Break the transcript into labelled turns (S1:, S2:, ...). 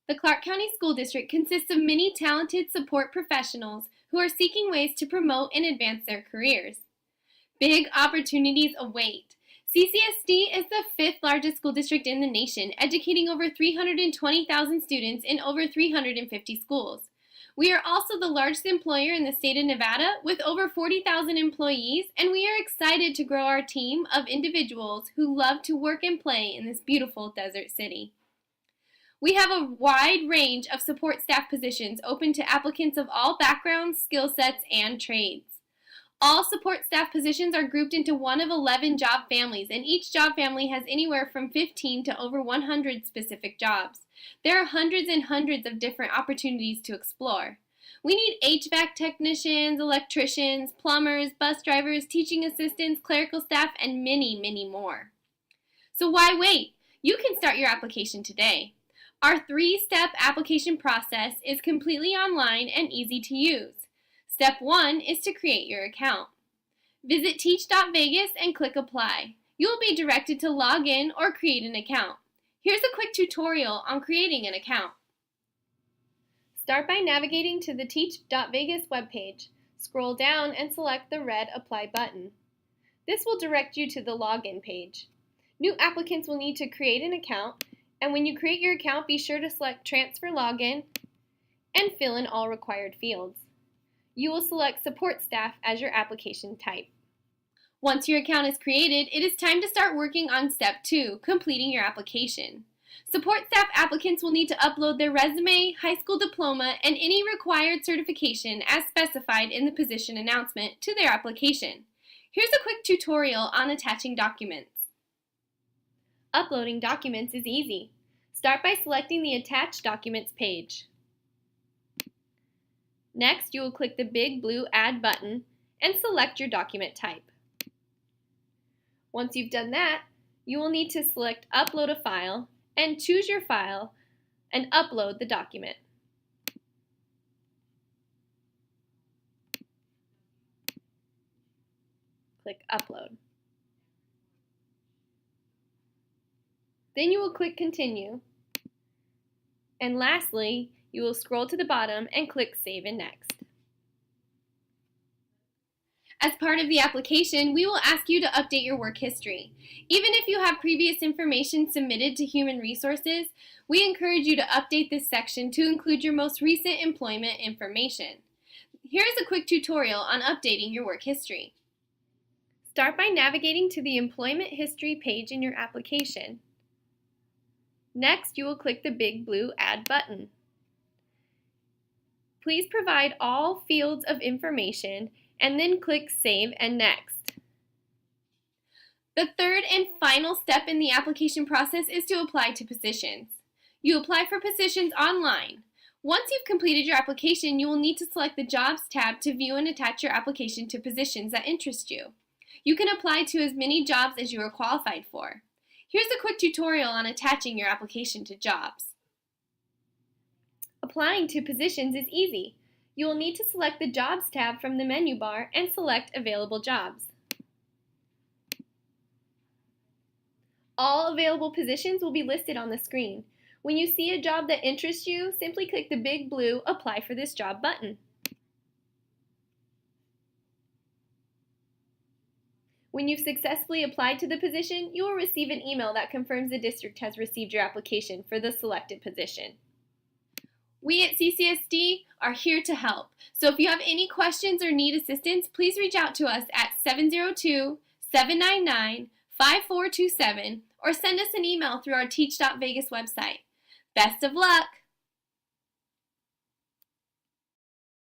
S1: The Clark County School District consists of many talented support professionals who are seeking ways to promote and advance their careers. Big opportunities await. CCSD is the fifth largest school district in the nation, educating over 320,000 students in over 350 schools. We are also the largest employer in the state of Nevada with over 40,000 employees, and we are excited to grow our team of individuals who love to work and play in this beautiful desert city. We have a wide range of support staff positions open to applicants of all backgrounds, skill sets, and trades. All support staff positions are grouped into one of 11 job families, and each job family has anywhere from 15 to over 100 specific jobs. There are hundreds and hundreds of different opportunities to explore. We need HVAC technicians, electricians, plumbers, bus drivers, teaching assistants, clerical staff, and many, many more. So why wait? You can start your application today. Our 3-step application process is completely online and easy to use. Step 1 is to create your account. Visit teach.vegas and click Apply. You will be directed to log in or create an account. Here's a quick tutorial on creating an account. Start by navigating to the teach.vegas webpage. Scroll down and select the red Apply button. This will direct you to the login page. New applicants will need to create an account, and when you create your account, be sure to select Transfer Login and fill in all required fields. You will select Support Staff as your application type. Once your account is created, it is time to start working on Step 2, completing your application. Support staff applicants will need to upload their resume, high school diploma, and any required certification as specified in the position announcement to their application. Here's a quick tutorial on attaching documents. Uploading documents is easy. Start by selecting the Attach Documents page. Next, you will click the big blue Add button and select your document type. Once you've done that, you will need to select Upload a File and choose your file and upload the document. Click Upload. Then you will click Continue. And lastly, you will scroll to the bottom and click Save and Next. As part of the application, we will ask you to update your work history. Even if you have previous information submitted to Human Resources, we encourage you to update this section to include your most recent employment information. Here is a quick tutorial on updating your work history. Start by navigating to the Employment History page in your application. Next, you will click the big blue Add button. Please provide all fields of information and then click Save and Next. The third and final step in the application process is to apply to positions. You apply for positions online. Once you've completed your application, you will need to select the Jobs tab to view and attach your application to positions that interest you. You can apply to as many jobs as you are qualified for. Here's a quick tutorial on attaching your application to jobs. Applying to positions is easy. You will need to select the Jobs tab from the menu bar and select Available Jobs. All available positions will be listed on the screen. When you see a job that interests you, simply click the big blue Apply for this job button. When you've successfully applied to the position, you will receive an email that confirms the district has received your application for the selected position. We at CCSD are here to help, so if you have any questions or need assistance, please reach out to us at 702-799-5427 or send us an email through our Teach.Vegas website. Best of luck!